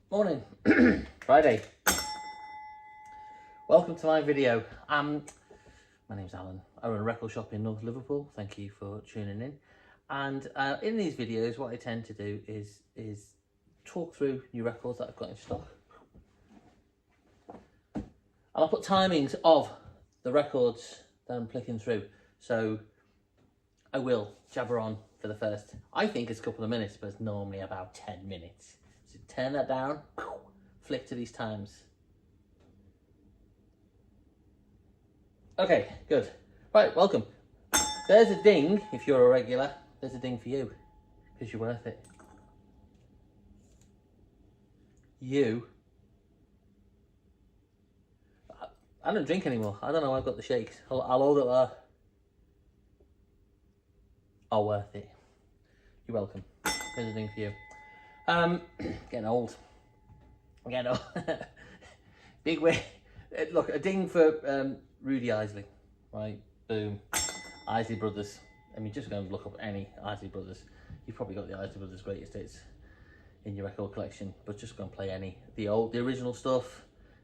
Morning. Friday. Welcome to my video. My name's Alan. I run a record shop in North Liverpool. Thank you for tuning in. And in these videos, what I tend to do is talk through new records that I've got in stock. And I'll put timings of the records that I'm clicking through. So I will jabber on for the first, I think it's a couple of minutes, but it's normally about 10 minutes. So turn that down, flick to these times. Okay, good. Right, welcome. There's a ding if you're a regular. There's a ding for you, because you're worth it. I don't drink anymore. I don't know, I've got the shakes. I'll hold it there. Are worth it. You're welcome. There's a ding for you. Getting old. I'm getting old. Big way. Look, a ding for Rudy Isley, right? Boom. Isley Brothers. I mean, just go and look up any Isley Brothers. You've probably got the Isley Brothers greatest hits in your record collection, but just go and play any. The original stuff,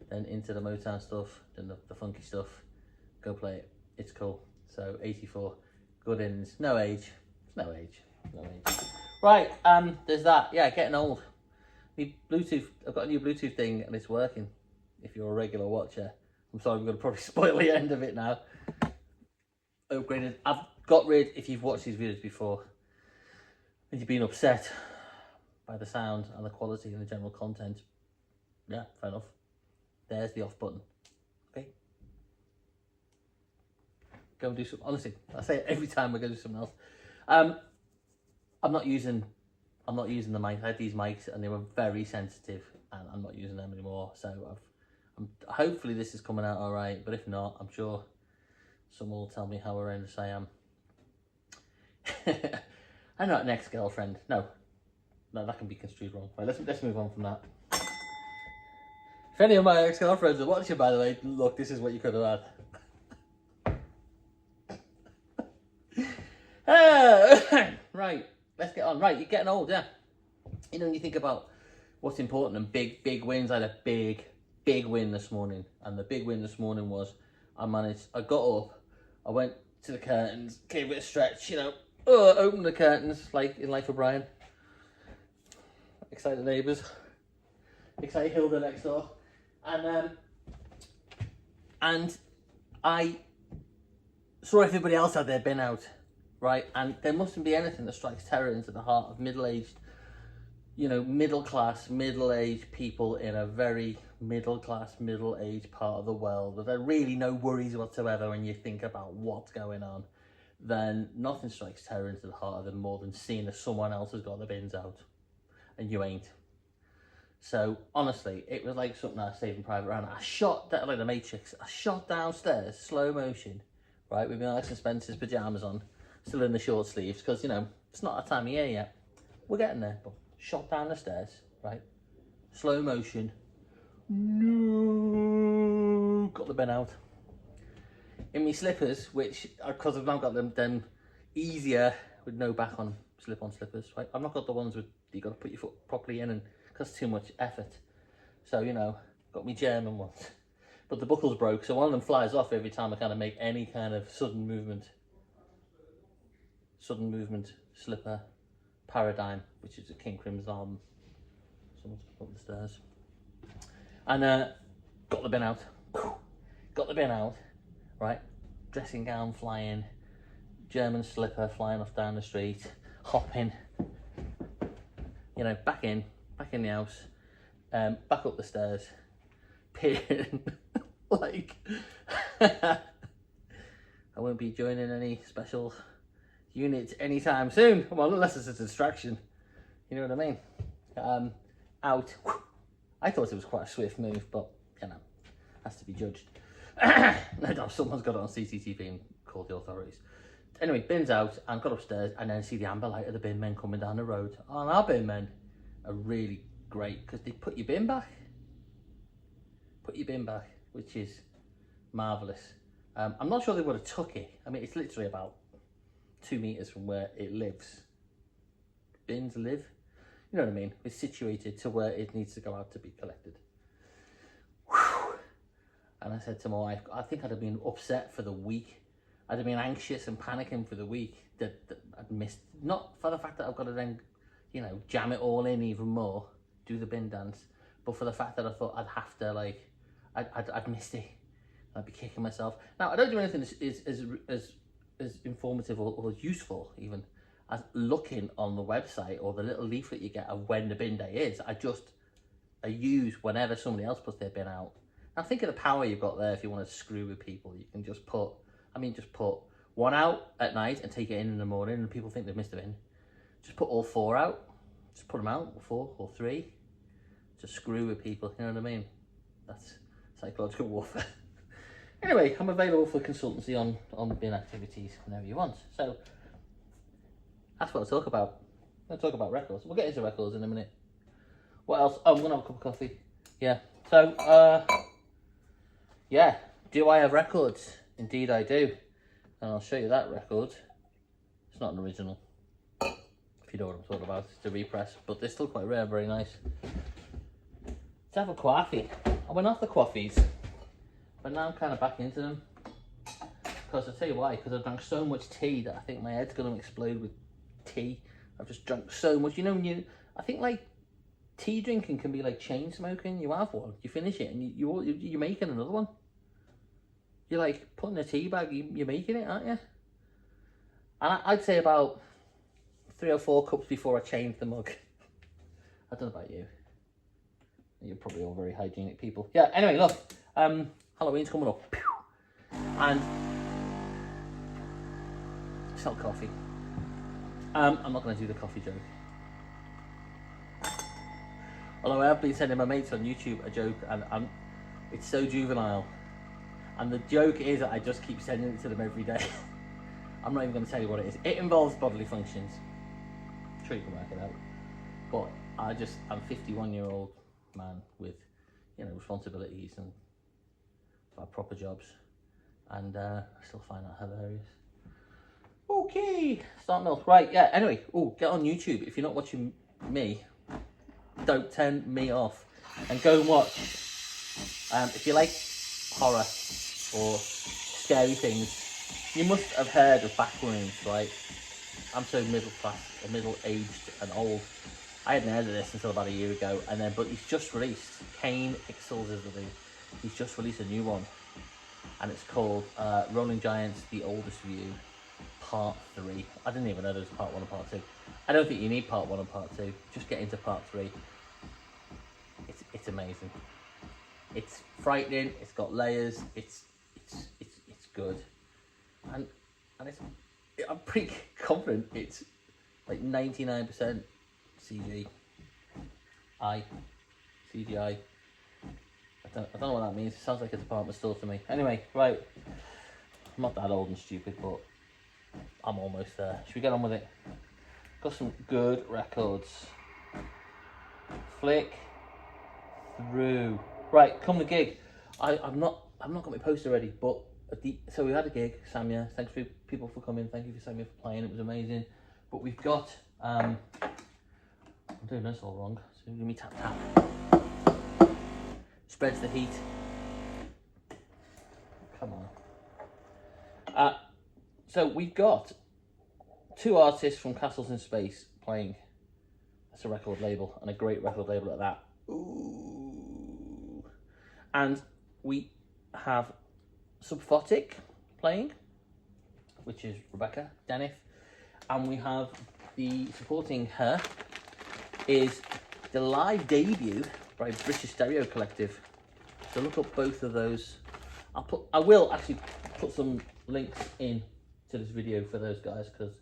then into the Motown stuff, then the funky stuff. Go play it. It's cool. So 84, good ins. No age. No age. No age. Right. There's that. Yeah, getting old. Me Bluetooth. I've got a new Bluetooth thing, and it's working. If you're a regular watcher, I'm sorry, I'm going to probably spoil the end of it now. Upgraded. I've got rid, if you've watched these videos before, and you've been upset by the sound and the quality and the general content, yeah, fair enough. There's the off button. Okay. Go and do something. Honestly, I say it every time I go do something else. I'm not using the mic. I had these mics and they were very sensitive, and I'm not using them anymore. So hopefully this is coming out all right. But if not, I'm sure someone will tell me how horrendous I am. I'm not an ex-girlfriend. No, that can be construed wrong. Right, let's move on from that. If any of my ex-girlfriends are watching, by the way, look, this is what you could have had. Right, let's get on. Right, you're getting old, yeah. You know, when you think about what's important and big wins. I had a big win this morning, and the big win this morning was I got up, I went to the curtains, gave it a stretch, you know, opened the curtains like in Life of Brian. Excite the neighbours, excite Hilda next door, and I saw everybody else had their bin out, right? And there mustn't be anything that strikes terror into the heart of middle-aged, you know, middle-class, middle-aged people in a very middle-class, middle-aged part of the world with really no worries whatsoever when you think about what's going on. Then nothing strikes terror into the heart of them more than seeing that someone else has got the bins out and you ain't. So honestly, it was like something I Saving Private Ryan. I shot down, like the Matrix, I shot downstairs, slow motion, right, with my Alex and Spencer's pyjamas on, still in the short sleeves, because, you know, it's not that time of year yet. We're getting there, but shot down the stairs, right, slow motion, no, got the bin out. In my slippers, which, because I've now got them easier with no back on, slip-on slippers, right? I've not got the ones with, you got to put your foot properly in, and because too much effort. So, you know, got me German ones. But the buckle's broke, so one of them flies off every time I kind of make any kind of sudden movement slipper paradigm, which is a King Crimson album. Someone's up the stairs. And got the bin out. Got the bin out, right? Dressing gown flying, German slipper flying off down the street, hopping, you know, back in the house, back up the stairs, peering like I won't be joining any special units anytime soon. Well, unless it's a distraction, you know what I mean. Out. I thought it was quite a swift move, but you know, has to be judged. No doubt someone's got it on CCTV and called the authorities. Anyway, bin's out, and got upstairs, and then see the amber light of the bin men coming down the road. And our bin men are really great because they put your bin back. Which is marvellous. I'm not sure they would have took it. I mean, it's literally about 2 meters from where it lives. Bins live. you know what I mean? It's situated to where it needs to go out to be collected. Whew. And I said to my wife, I think I'd have been upset for the week. I'd have been anxious and panicking for the week that I'd missed, not for the fact that I've got to then, you know, jam it all in even more, do the bin dance, but for the fact that I thought I'd have to, like, I'd missed it. I'd be kicking myself. Now, I don't do anything as informative or useful even as looking on the website or the little leaflet you get of when the bin day is. I use whenever somebody else puts their bin out. Now, think of the power you've got there if you want to screw with people. You can just put one out at night and take it in the morning, and people think they've missed a bin. Just put all 4 out. Just put them out, or 4 or 3. Just screw with people, you know what I mean? That's psychological warfare. Anyway, I'm available for consultancy on bin activities whenever you want. So that's what I'll talk about. I'll talk about records. We'll get into records in a minute. What else? Oh, I'm gonna have a cup of coffee. Yeah. So yeah. Do I have records? Indeed I do. And I'll show you that record. It's not an original, if you know what I'm talking about. It's a repress, but they're still quite rare, very nice. Let's have a coffee. I went off the coffees, but now I'm kind of back into them. Because I'll tell you why, because I've drank so much tea that I think my head's going to explode with tea. I've just drunk so much. You know, I think like tea drinking can be like chain smoking. You have one, you finish it, and you're making another one. You're like putting a tea bag, you're making it, aren't you? And I'd say about 3 or 4 cups before I change the mug. I don't know about you. You're probably all very hygienic people. Yeah, anyway, look. Halloween's coming up. And sell coffee. I'm not going to do the coffee joke. Although I have been sending my mates on YouTube a joke, and it's so juvenile. And the joke is that I just keep sending it to them every day. I'm not even going to tell you what it is. It involves bodily functions. I'm sure you can work it out. But I'm a 51-year-old man with, you know, responsibilities and proper jobs. And I still find that hilarious. Okay, start milk. Right, yeah, anyway. Oh, get on YouTube. If you're not watching me, don't turn me off. And go and watch. If you like horror or scary things, you must have heard of Backrooms, right? I'm so middle class, middle-aged and old. I hadn't heard of this until about a year ago, but he's just released, Kane Pixels is the thing. He's just released a new one, and it's called Rolling Giants, The Oldest View, Part 3. I didn't even know there was Part 1 and Part 2. I don't think you need Part 1 and Part 2. Just get into Part 3. It's amazing. It's frightening. It's got layers. It's good, and I'm pretty confident it's like 99% CGI. CGI. I don't know what that means. It sounds like a department store to me. Anyway, right. I'm not that old and stupid, but I'm almost there. Should we get on with it? Got some good records. Flick through. Right, come to gig. I've not got my poster ready, but so we had a gig. Samia, thanks for people for coming. Thank you for Samia for playing. It was amazing. But we've got I'm doing this all wrong. So give me tap tap. Spreads the heat. Come on. So we've got 2 artists from Castles in Space playing. That's a record label, and a great record label at that. Ooh. And we have Subphotic playing, which is Rebecca Denif, and we have the supporting her is the live debut by British Stereo Collective. So look up both of those. I will actually put some links in to this video for those guys, because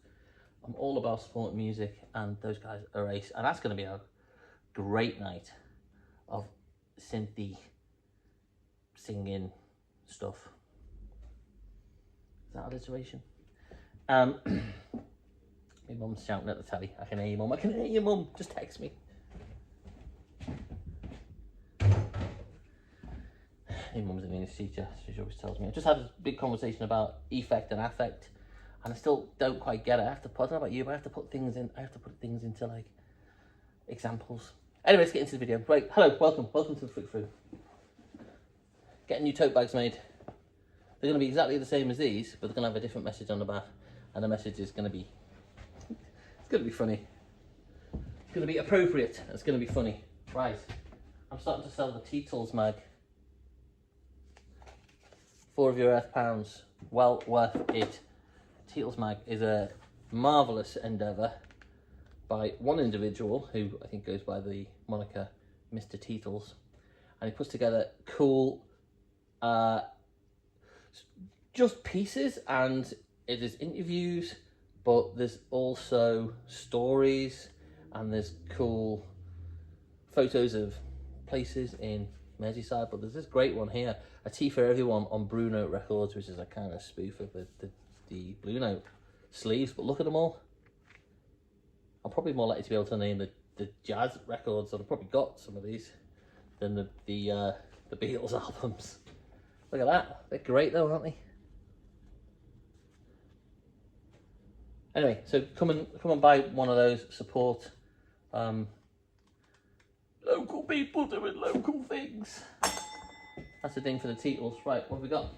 I'm all about supporting music, and those guys are ace, and that's going to be a great night of synthy singing stuff. Is that alliteration? My mum's shouting at the telly. I can hear you, mum. I can hear you, mum. Just text me. My mum's an English teacher, so she always tells me. I just had a big conversation about effect and affect, and I still don't quite get it. I don't know about you, but I have to put things in. I have to put things into, like, examples. Anyway, let's get into the video. Right, hello, welcome to the Flick Through. Getting new tote bags made. They're going to be exactly the same as these, but they're going to have a different message on the back, and the message is going to be, it's going to be funny. It's going to be appropriate. It's going to be funny. Right, I'm starting to sell the Teetles mag. 4 of your Earth pounds, well worth it. Teetles mag is a marvellous endeavour by one individual who I think goes by the moniker Mr. Teetles, and he puts together cool just pieces, and it is interviews, but there's also stories, and there's cool photos of places in Merseyside. But there's this great one here, a Tea for Everyone on Blue Note Records, which is a kind of spoof of the Blue Note sleeves, but look at them all. I'm probably more likely to be able to name the jazz records, that I've probably got some of these, than the Beatles albums. Look at that, they're great though, aren't they? Anyway, so come and buy one of those, support local people doing local things. That's the thing for the Teetles. Right, what have we got?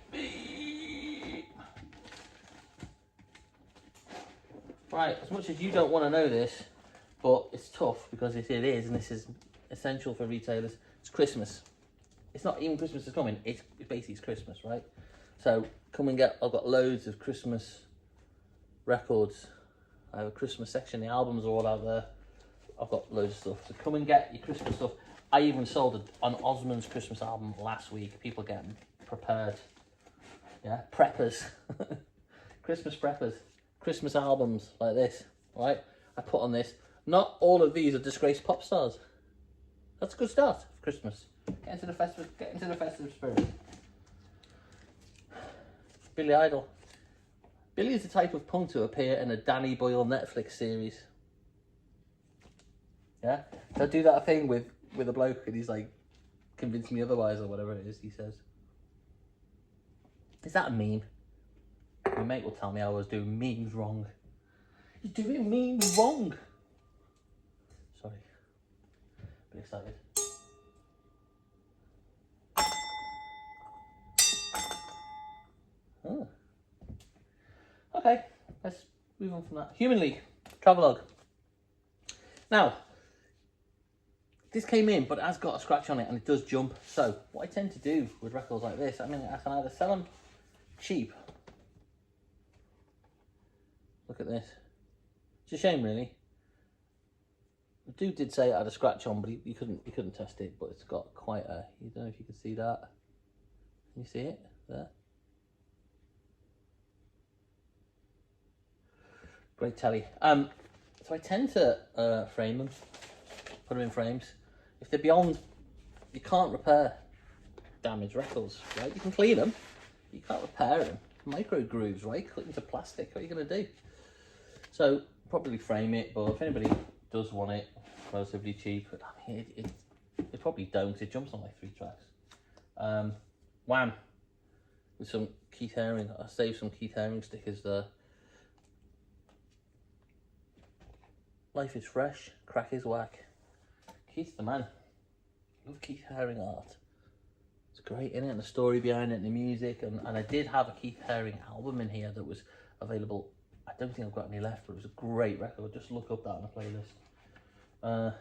Right, as much as you don't want to know this, but it's tough because it is, and this is essential for retailers. It's Christmas. It's not even Christmas is coming. It's basically Christmas, right? So come and get. I've got loads of Christmas records. I have a Christmas section. The albums are all out there. I've got loads of stuff. So come and get your Christmas stuff. I even sold an Osmond's Christmas album last week. People getting prepared. Yeah, preppers. Christmas preppers. Christmas albums like this, right? I put on this. Not all of these are disgraced pop stars. That's a good start for Christmas. Get into the festive spirit. Billy Idol. Billy is the type of punk to appear in a Danny Boyle Netflix series. Yeah? They'll do that thing with a bloke and he's like, convince me otherwise, or whatever it is he says. Is that a meme? My mate will tell me I was doing memes wrong. You're doing memes wrong. Sorry. A bit excited. Oh. Okay, let's move on from that. Human League, travelogue. Now, this came in, but it has got a scratch on it and it does jump. So, what I tend to do with records like this, I mean, I can either sell them cheap. Look at this. It's a shame, really. The dude did say it had a scratch on, but he couldn't test it. But it's got quite a. You don't know if you can see that. Can you see it there? Great telly. So I tend to frame them, put them in frames. If they're beyond, you can't repair damaged records, right? You can clean them, you can't repair them. Micro grooves, right? Cut into plastic. What are you going to do? So probably frame it, but if anybody does want it relatively cheap, I mean, it probably don't. It jumps on like 3 tracks. Wham! With some Keith Haring. I saved some Keith Haring stickers there. Life is fresh, crack is whack. Keith's the man. Love Keith Haring art. It's great, innit? And the story behind it and the music. And I did have a Keith Haring album in here that was available. I don't think I've got any left, but it was a great record. Just look up that on a playlist.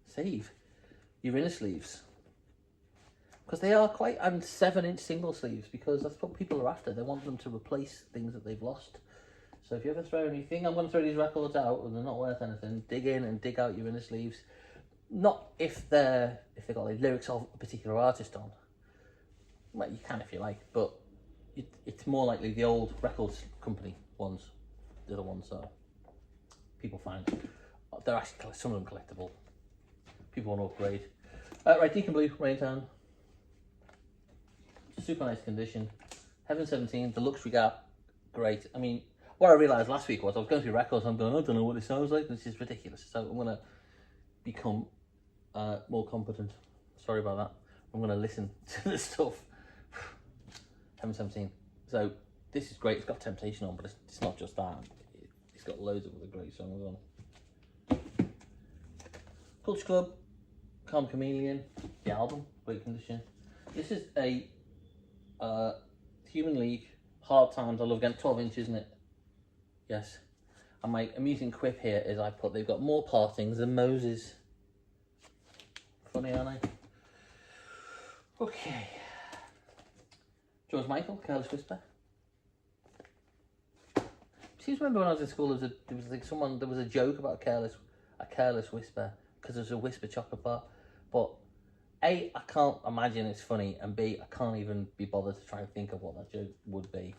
Save your inner sleeves. Because they are quite, and 7-inch single sleeves, because that's what people are after. They want them to replace things that they've lost. So if you ever throw anything, I'm going to throw these records out and they're not worth anything, dig in and dig out your inner sleeves. Not if they've got like lyrics of a particular artist on. Well, you can if you like, but it's more likely the old records company ones. They're the ones that people find. They're actually, some of them collectible. People want to upgrade. Right, Deacon Blue, Raintown. Super nice condition. Heaven 17, the luxury gap, great. I mean, what I realised last week was I was going through records and I'm going, I don't know what this sounds like. This is ridiculous. So I'm going to become more competent. Sorry about that. I'm going to listen to this stuff. Heaven 17. So this is great. It's got Temptation on, but it's not just that. It's got loads of other great songs on. Culture Club, Calm Chameleon, the album, great condition. This is a Human League, Hard Times, I love again, 12 inch, isn't it? Yes. And my amusing quip here is they've got more partings than Moses. Funny, aren't they? Okay. George Michael, Careless Whisper. Do you remember when I was in school, there was a joke about a careless whisper, because there's a whisper chocolate bar. But A, I can't imagine it's funny, and B, I can't even be bothered to try and think of what that joke would be,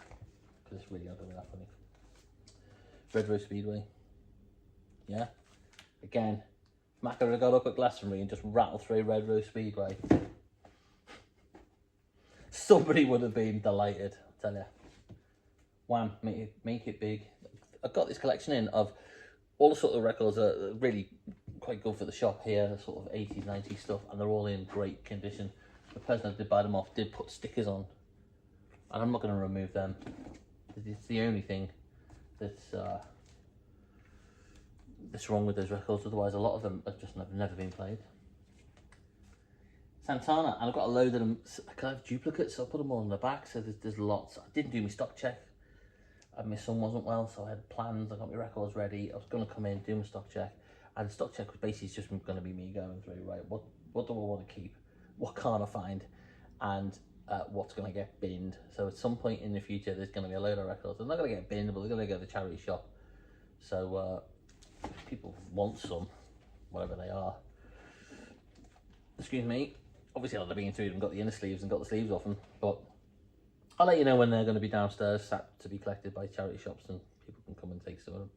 because it's really not going to be that funny. Red Rose Speedway. Yeah. Again, Mac would have got up at Glastonbury and just rattled through Red Rose Speedway. Somebody would have been delighted, I tell you. Wham, make it big. I've got this collection in of all the sort of records that are really quite good for the shop here, the sort of 80s, 90s stuff, and they're all in great condition. The person that did buy them off did put stickers on, and I'm not going to remove them. It's the only thing that's wrong with those records, otherwise a lot of them have just never been played. Santana, and I've got a load of them. I have duplicates, so I'll put them all in the back, so there's lots. I didn't do my stock check. My son wasn't well, so I had plans. I got my records ready. I was going to come in, do my stock check, and the stock check was basically just going to be me going through, right, what do I want to keep, what can't I find, and what's going to get binned. So at some point in the future, there's going to be a load of records. They're not going to get binned, but they're going to go to the charity shop. So if people want some, whatever they are, excuse me, obviously I'll have been through them, got the inner sleeves and got the sleeves off them, but I'll let you know when they're going to be downstairs, sat to be collected by charity shops, and people can come and take some of them.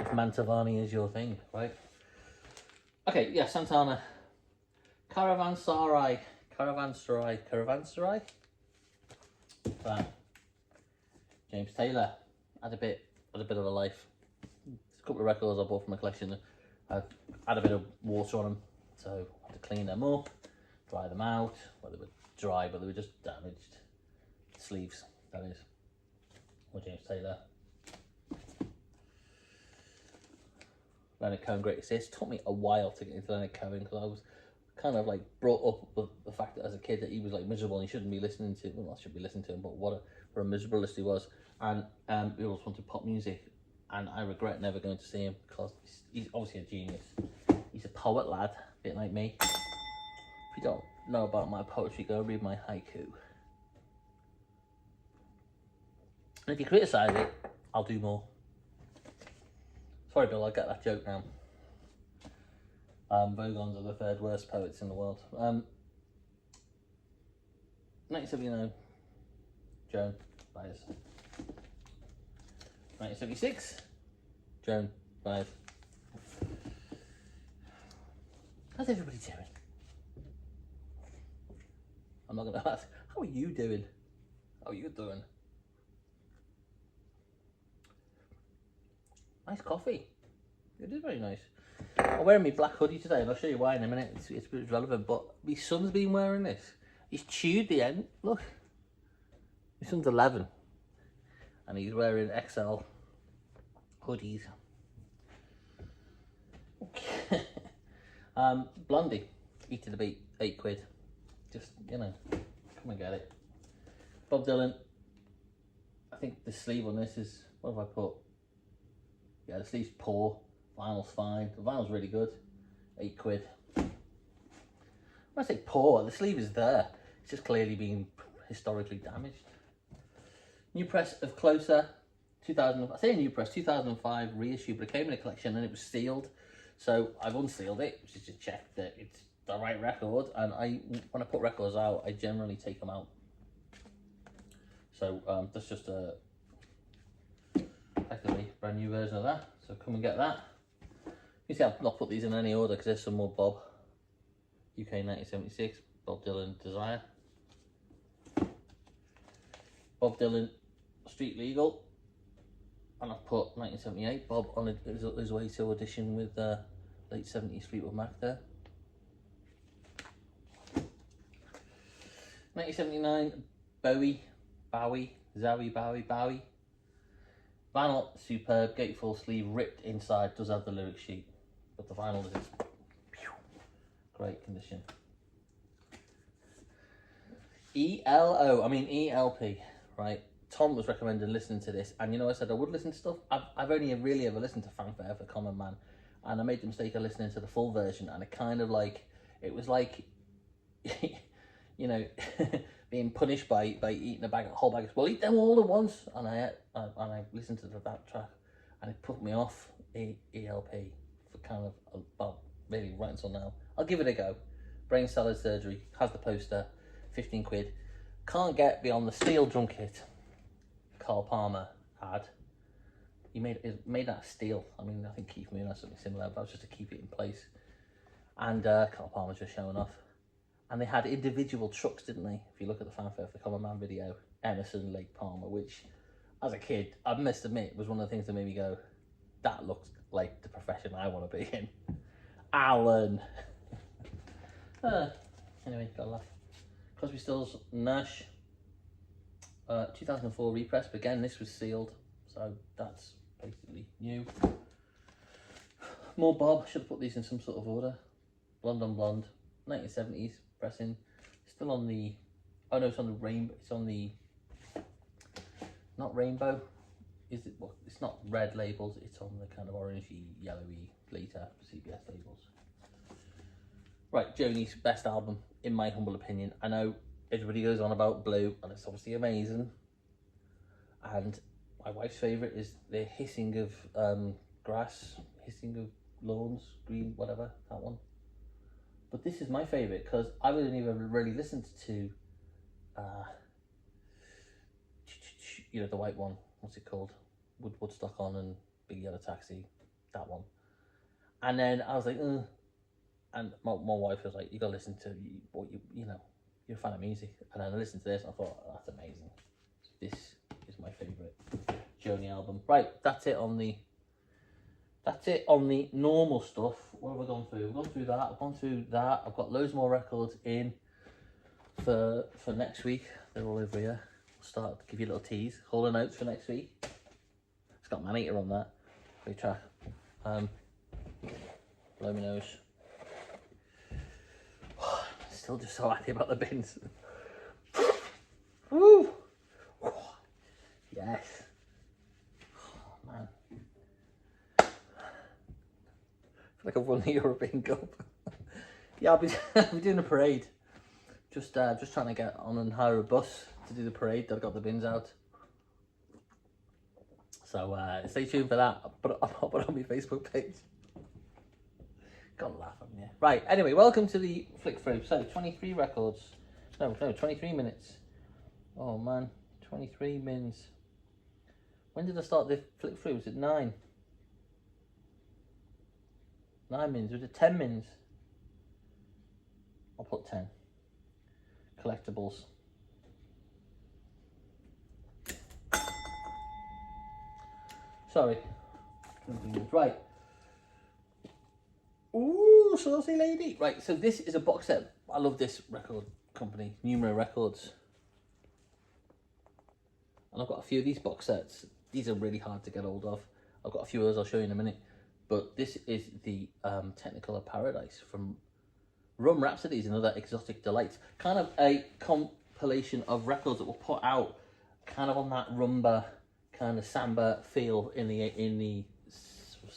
If Mantovani is your thing, right? Okay, yeah, Santana. Caravanserai. James Taylor had a bit of a life. There's a couple of records I bought from my collection. I had a bit of water on them, so I had to clean them up, dry them out. Well, they were dry, but they were just damaged. Sleeves, that is. Or James Taylor. Leonard Cohen, Great Assist. Took me a while to get into Leonard Cohen, because I was kind of like brought up with the fact that as a kid that he was like miserable and he shouldn't be listening to, well, I should be listening to him, but what a miserabilist he was. And we always wanted pop music, and I regret never going to see him, because he's obviously a genius. He's a poet lad, a bit like me. If you don't know about my poetry, go read my haiku. And if you criticise it, I'll do more. Sorry, Bill, I get that joke now. Vogons are the third worst poets in the world. 1979, Joan Baez. 1976, Joan Baez. How's everybody doing? I'm not going to ask, how are you doing? How are you doing? Nice coffee. It is very nice. I'm wearing my black hoodie today, and I'll show you why in a minute. It's relevant, but my son's been wearing this. He's chewed the end. Look, my son's 11, and he's wearing XL hoodies. Okay. Blondie, Eat to the Beat, £8. Just, you know, come and get it. Bob Dylan. I think the sleeve on this is, what have I put? Yeah, the sleeve's poor. Vinyl's fine. The vinyl's really good. £8. When I say poor, the sleeve is there. It's just clearly been historically damaged. New press of Closer, 2000. I say new press, 2005 reissue, but it came in a collection and it was sealed. So I've unsealed it, just to check that it's the right record. And when I put records out, I generally take them out. So that's just a effectively brand new version of that. So come and get that. You see, I've not put these in any order because there's some more Bob. UK 1976, Bob Dylan Desire. Bob Dylan Street Legal. And I've put 1978, Bob on his way to audition with late 70s Fleetwood Mac there. 1979, Bowie. Vinyl, superb, gatefold sleeve, ripped inside, does have the lyric sheet. but the vinyl is great condition. ELP, right? Tom was recommended listening to this, and you know, I said I would listen to stuff. I've only really ever listened to Fanfare for Common Man, and I made the mistake of listening to the full version, and it kind of like, it was like, you know, being punished by eating a whole bag of, well, eat them all at once, and I listened to that track, and it put me off ELP for kind of, well, maybe right until now. I'll give it a go. Brain salad surgery, has the poster, 15 quid. Can't get beyond the steel drum kit Carl Palmer had. He made that of steel. I mean, I think Keith Moon has something similar, but that was just to keep it in place. And Carl Palmer's just showing off. And they had individual trucks, didn't they? If you look at the Fanfare for the Common Man video, Emerson, Lake Palmer, which, as a kid, I must admit, was one of the things that made me go, that looks like the profession I want to be in. Alan. Anyway, gotta laugh. Crosby, Stills, Nash. 2004 repress, but again, this was sealed, so that's basically new. More Bob, should have put these in some sort of order. Blonde on Blonde, 1970s pressing. Still on the, oh no, it's on the rainbow, it's on the, not rainbow, is it, well, it's not red labels, it's on the kind of orangey, yellowy, later CBS labels. Right, Joni's best album, in my humble opinion. I know everybody goes on about Blue, and it's obviously amazing. And my wife's favourite is the hissing of grass, hissing of lawns, green, whatever, that one. But this is my favourite, because I wouldn't even really listened to, you know, the white one, what's it called? Woodstock On and Big Yellow Taxi, that one. And then I was like, ugh. And my wife was like, you gotta listen to what you know, you're a fan of music. And then I listened to this and I thought, oh, that's amazing. This is my favourite Joni album. Right, that's it on the normal stuff. What have I gone through? I've gone through that, I've gone through that. I've got loads more records in for next week. They're all over here. I'll start to give you a little tease. Hold the notes for next week. It's got Maneater on that. Great track. Blow my nose. Still just so happy about the bins. Woo! Yes. Oh, man. I feel like I've won the European Cup. Yeah, I'll be doing a parade. Just trying to get on and hire a bus to do the parade. I've got the bins out. So stay tuned for that. I'll put it on my Facebook page. Gotta laugh at me. Right, anyway, welcome to the flick through. So 23 records. No, 23 minutes. Oh man, 23 mins. When did I start the flick through? Was it 9? 9 mins. Was it 10 mins? I'll put 10. Collectibles. Sorry. Right. Ooh, saucy lady. Right, so this is a box set. I love this record company, Numero Records. And I've got a few of these box sets. These are really hard to get hold of. I've got a few others I'll show you in a minute. But this is the Technicolor Paradise from Rum Rhapsodies and Other Exotic Delights. Kind of a compilation of records that were put out kind of on that rumba, kind of samba feel in the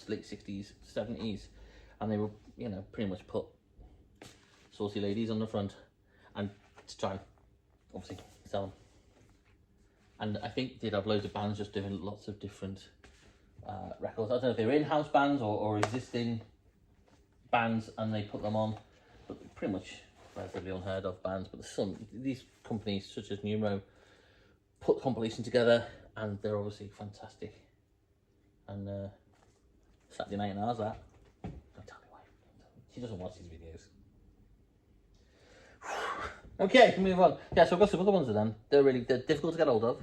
late 60s, 70s. And they were, you know, pretty much put saucy ladies on the front and to try and obviously sell them. And I think they'd have loads of bands just doing lots of different records. I don't know if they were in-house bands or existing bands and they put them on, but pretty much relatively unheard of bands. But these companies such as Numero put compilation together and they're obviously fantastic. And Saturday Night in ours, that. Don't tell me why. She doesn't watch these videos. Okay, move on. Yeah, so I've got some other ones of them. They're difficult to get hold of.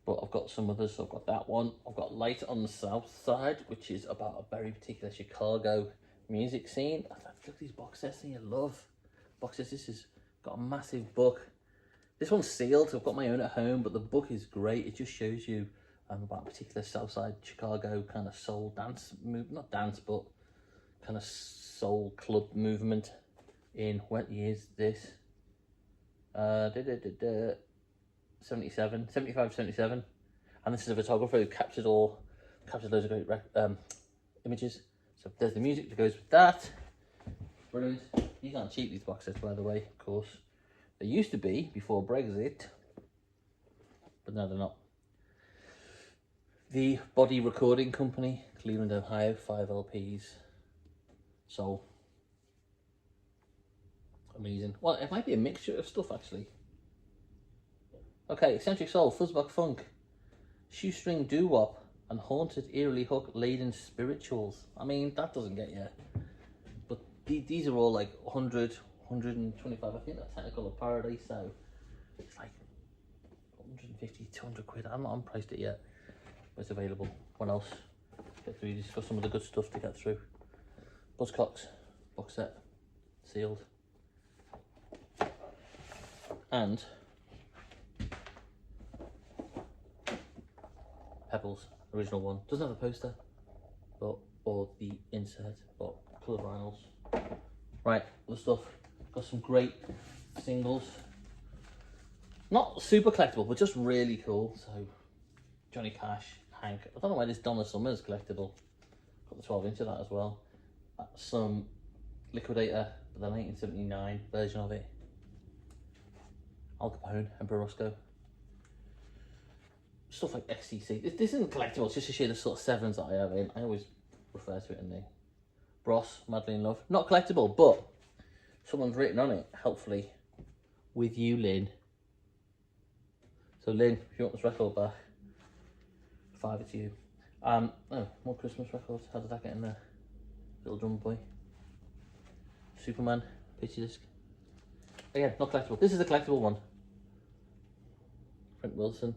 But I've got some others. So I've got that one. I've got Light on the South Side, which is about a very particular Chicago music scene. Look at these box sets I love. Boxes. This has got a massive book. This one's sealed, so I've got my own at home, but the book is great. It just shows you about a particular Southside Chicago kind of soul dance move. Not dance, but kind of soul club movement in what year is this? 77, 75, 77. And this is a photographer who captured loads of great images. So there's the music that goes with that. Brilliant. You can't cheat these box sets, by the way, of course. They used to be before Brexit, but now they're not. The Body Recording Company, Cleveland, Ohio, 5 LPs. Soul. Amazing. Well, it might be a mixture of stuff, actually. Okay, Eccentric Soul, Fuzzbug Funk, Shoestring Doo-Wop, and Haunted Eerily Hook-Laden Spirituals. I mean, that doesn't get you. But these are all like 100, 125. I think that's Technical of Paradise, so it's like 150, 200 quid. I'm not unpriced it yet, but it's available. What else? Get through these for some of the good stuff to get through. Buzzcocks, box set, sealed. And Pebbles, original one. Doesn't have a poster, but or the insert, but colour vinyls. Right, other stuff. Got some great singles. Not super collectible, but just really cool. So Johnny Cash, Hank. I don't know why this Donna Summer is collectible. Got the 12-inch of that as well. Some Liquidator, but the 1979 version of it. Al Capone, Emperor Roscoe. Stuff like XTC. This isn't collectible, it's just to show the sort of sevens that I have in. I always refer to it in the Bros, Madly in Love. Not collectible, but someone's written on it, helpfully, with you, Lynn. So Lynn, if you want this record back, 5 it's you. Oh, more Christmas records. How did that get in there? Little Drum Boy. Superman, picture disc. Again, not collectible. This is a collectible one. Frank Wilson.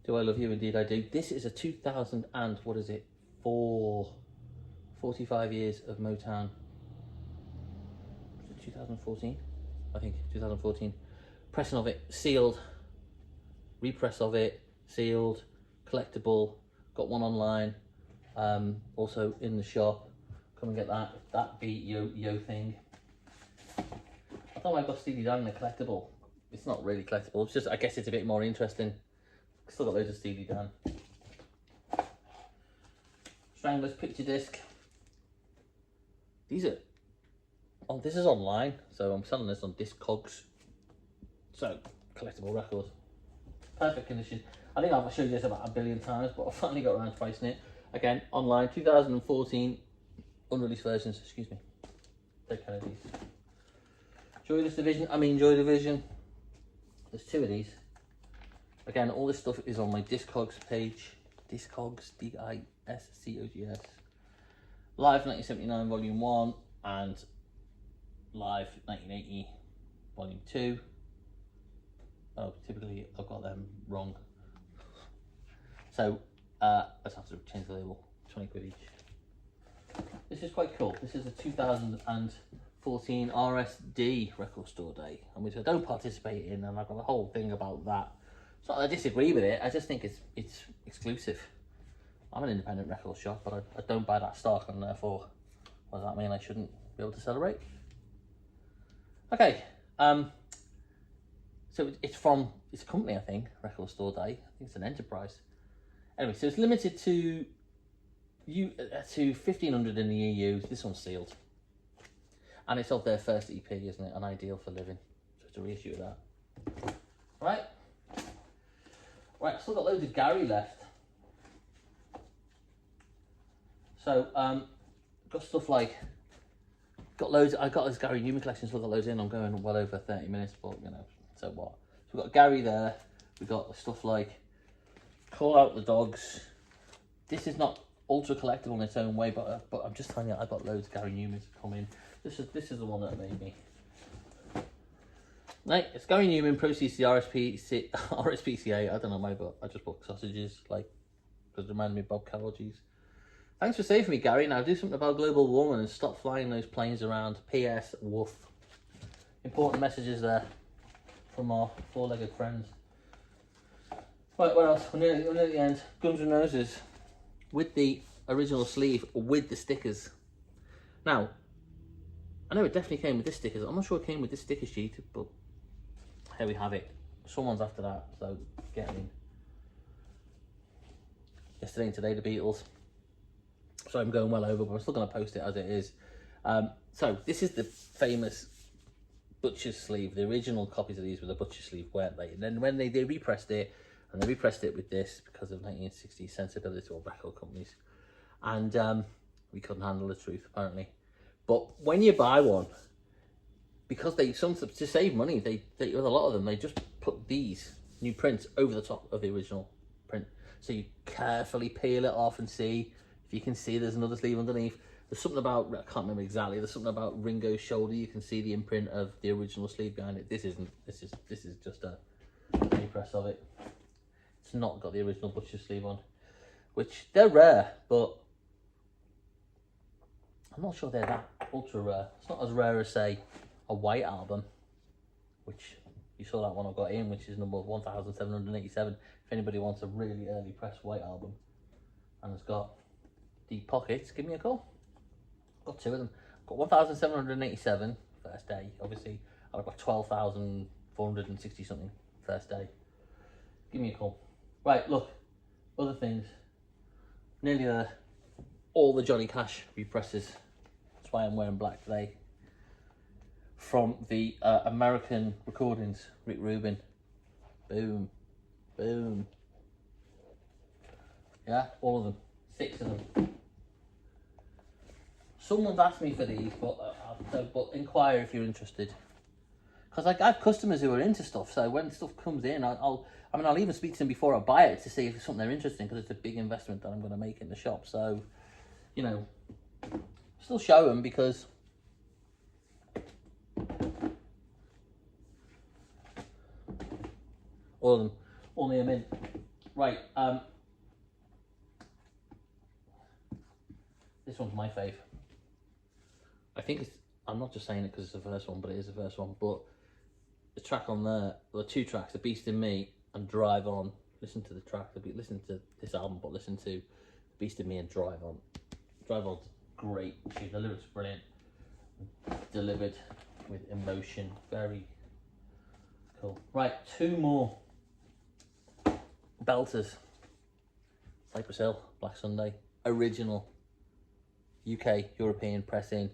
Do I Love You? Indeed I Do. This is a 2000 and, what is it, 45 years of Motown. 2014? I think, 2014. Pressing of it, sealed. Repress of it, sealed. Collectible. Got one online. Also in the shop. Come and get that. That beat yo thing. I thought I got Steely Dan in a collectible. It's not really collectible. It's just, I guess it's a bit more interesting. Still got loads of Steely Dan. Stranglers picture disc. These are, oh, this is online, so I'm selling this on Discogs. So, collectible record. Perfect condition. I think I've showed you this about a billion times, but I finally got around to pricing it. Again, online, 2014, unreleased versions, excuse me. Take care of these. Joy Division. There's 2 of these. Again, all this stuff is on my Discogs page. Discogs, D-I-S-C-O-G-S. Live 1979 Volume 1 and Live 1980 Volume 2. Oh, typically I've got them wrong. So, I just have to change the label. 20 quid each. This is quite cool. This is a 2014 RSD Record Store Day, which I don't participate in, and I've got a whole thing about that. It's not that I disagree with it, I just think it's exclusive. I'm an independent record shop, but I don't buy that stock, and therefore, what does that mean? I shouldn't be able to celebrate? Okay, so it's a company, I think, Record Store Day. I think it's an enterprise. Anyway, so it's limited to 1,500 in the EU. This one's sealed. And it's of their first EP, isn't it? An Ideal for Living. So it's a reissue of that. Right. Right, I've still got loads of Gary left. So, got stuff like, I got this Gary Newman collection, still got loads in. I'm going well over 30 minutes, but you know, so what? So we've got Gary there. We've got stuff like Call Out the Dogs. This is not ultra collectible in its own way, but I'm just telling you, I've got loads of Gary Newmans to come in. This is the one that made me. Right, it's Gary Newman, proceeds to the RSPCA. I don't know why, but I just bought sausages, like, because it reminded me of Bob Cavalgi's. Thanks for saving me, Gary. Now do something about global warming and stop flying those planes around. P.S. Woof. Important messages there from our 4-legged friends. Right, what else? We're nearly at the end. Guns N' Roses with the original sleeve with the stickers. Now, I know it definitely came with this stickers. I'm not sure it came with this sticker sheet, but here we have it. Someone's after that, so get in. Yesterday and today, the Beatles. So I'm going well over, but I'm still going to post it as it is. So this is the famous butcher's sleeve. The original copies of these were the butcher's sleeve, weren't they? And then when they repressed it, and they repressed it with this because of 1960s sensibility of record companies. And we couldn't handle the truth, apparently. But when you buy one, because to save money, they with a lot of them, they just put these new prints over the top of the original print. So you carefully peel it off and see if you can see there's another sleeve underneath. There's something about, I can't remember exactly, there's something about Ringo's shoulder. You can see the imprint of the original sleeve behind it. This is just a repress of it. It's not got the original butcher sleeve on, which they're rare, but I'm not sure they're that ultra rare. It's not as rare as, say, a White Album, which you saw that one I got in, which is number 1787. If anybody wants a really early press White Album and it's got deep pockets, give me a call. Got two of them. Got 1787 first day, obviously. I've got 12,460 something first day. Give me a call. Right, look, other things. Nearly there. All the Johnny Cash represses. That's why I'm wearing black today. From the American recordings, Rick Rubin. Boom, boom. Yeah, all of them. 6 of them. Someone's asked me for these, but inquire if you're interested. Because I have customers who are into stuff, so when stuff comes in, I'll even speak to them before I buy it to see if it's something they're interested in, because it's a big investment that I'm going to make in the shop. So, you know, still show them, because all of them, all near mint. Right, this one's my fave. I think it's, I'm not just saying it because it's the first one, but it is the first one. But the track on there, the 2 tracks, The Beast in Me and Drive On. Listen to the track, listen to this album, but listen to The Beast in Me and Drive On. Drive On's great. The lyrics are brilliant. Delivered with emotion. Very cool. Right, 2 more belters. Cypress Hill, Black Sunday. Original. UK, European pressing.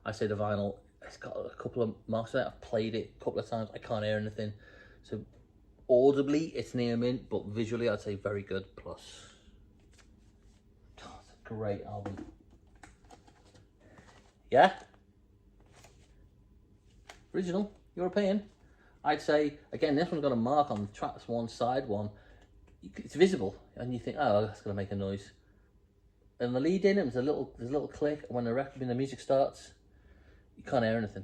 I say the vinyl, it's got a couple of marks on it. I've played it a couple of times. I can't hear anything. So audibly, it's near mint, but visually, I'd say very good plus. Oh, it's a great album. Yeah? Original, European. I'd say, again, this one's got a mark on the tracks, one side one. It's visible, and you think, oh, that's going to make a noise. And the lead in it, there's a little click, and when the music starts, you can't hear anything.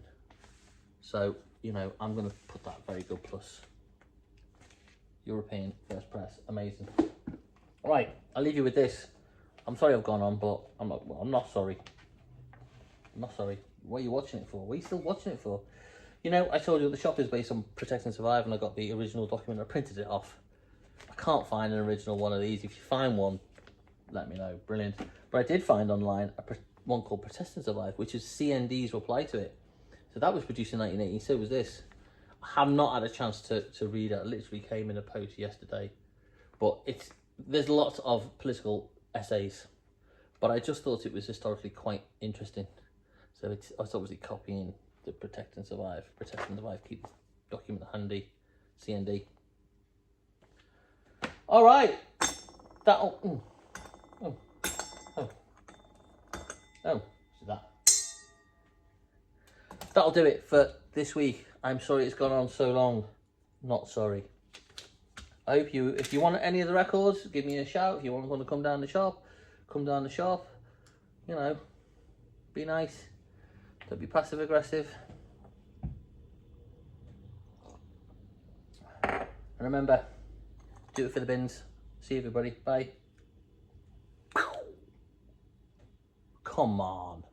So, you know, I'm going to put that very good plus. European first press, amazing. All right, I'll leave you with this. I'm sorry I've gone on, but I'm not sorry. I'm not sorry. What are you watching it for? What are you still watching it for? You know, I told you the shop is based on Protect and Survive, and I got the original document. I printed it off. I can't find an original one of these. If you find one, let me know. Brilliant. But I did find online one called Protest and Survive, which is CND's reply to it. So that was produced in 1980. So was this. I have not had a chance to read it. It literally came in a post yesterday. But there's lots of political essays. But I just thought it was historically quite interesting. So it's obviously copying the Protect and Survive. Protect and Survive. Keep the document handy. CND. All right. That'll... Oh, so that'll do it for this week. I'm sorry it's gone on so long. Not sorry. I hope if you want any of the records, give me a shout. If you want to come down the shop, come down the shop. You know, be nice. Don't be passive aggressive. And remember, do it for the bins. See everybody. Bye. Come on.